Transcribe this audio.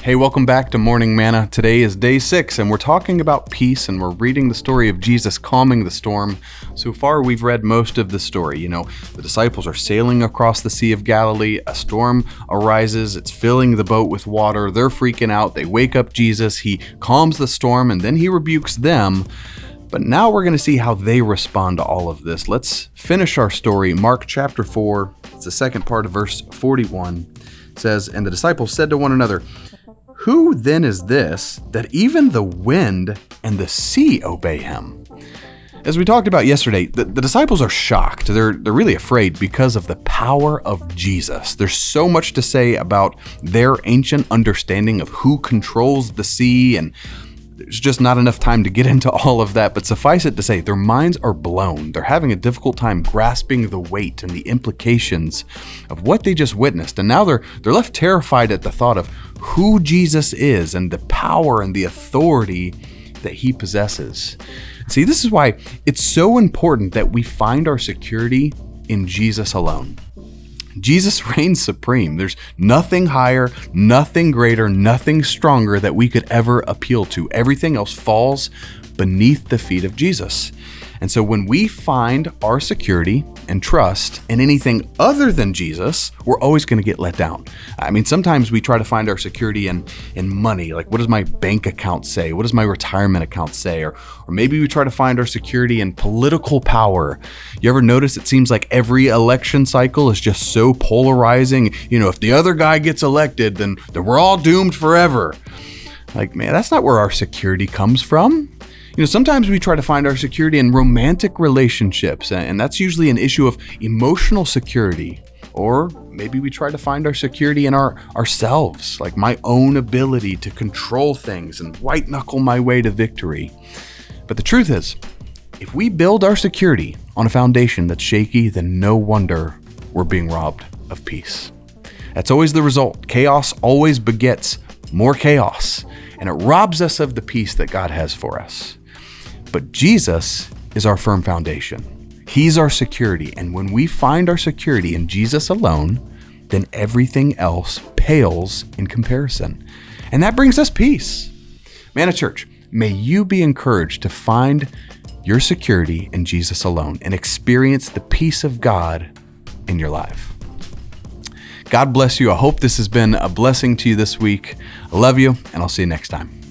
Hey, welcome back to Morning Manna. Today is day 6, and we're talking about peace, and we're reading the story of Jesus calming the storm. So far, we've read most of the story. The disciples are sailing across the Sea of Galilee. A storm arises. It's filling the boat with water. They're freaking out. They wake up Jesus. He calms the storm, and then he rebukes them. But now we're going to see how they respond to all of this. Let's finish our story. Mark chapter 4, it's the second part of verse 41. It says, "And the disciples said to one another, 'Who then is this, that even the wind and the sea obey him?'" As we talked about yesterday, the disciples are shocked. They're really afraid because of the power of Jesus. There's so much to say about their ancient understanding of who controls the sea, and there's just not enough time to get into all of that, but suffice it to say, their minds are blown. They're having a difficult time grasping the weight and the implications of what they just witnessed. And now they're left terrified at the thought of who Jesus is and the power and the authority that he possesses. See, this is why it's so important that we find our security in Jesus alone. Jesus reigns supreme. There's nothing higher, nothing greater, nothing stronger that we could ever appeal to. Everything else falls beneath the feet of Jesus. And so when we find our security and trust in anything other than Jesus, we're always going to get let down. I mean, sometimes we try to find our security in money. Like, what does my bank account say? What does my retirement account say? Or maybe we try to find our security in political power. You ever notice it seems like every election cycle is just so polarizing? If the other guy gets elected, then we're all doomed forever. Like, man, that's not where our security comes from. Sometimes we try to find our security in romantic relationships, and that's usually an issue of emotional security. Or maybe we try to find our security in ourselves, like my own ability to control things and white knuckle my way to victory. But the truth is, if we build our security on a foundation that's shaky, then no wonder we're being robbed of peace. That's always the result. Chaos always begets more chaos, and it robs us of the peace that God has for us. But Jesus is our firm foundation. He's our security. And when we find our security in Jesus alone, then everything else pales in comparison. And that brings us peace. Manna Church, may you be encouraged to find your security in Jesus alone and experience the peace of God in your life. God bless you. I hope this has been a blessing to you this week. I love you, and I'll see you next time.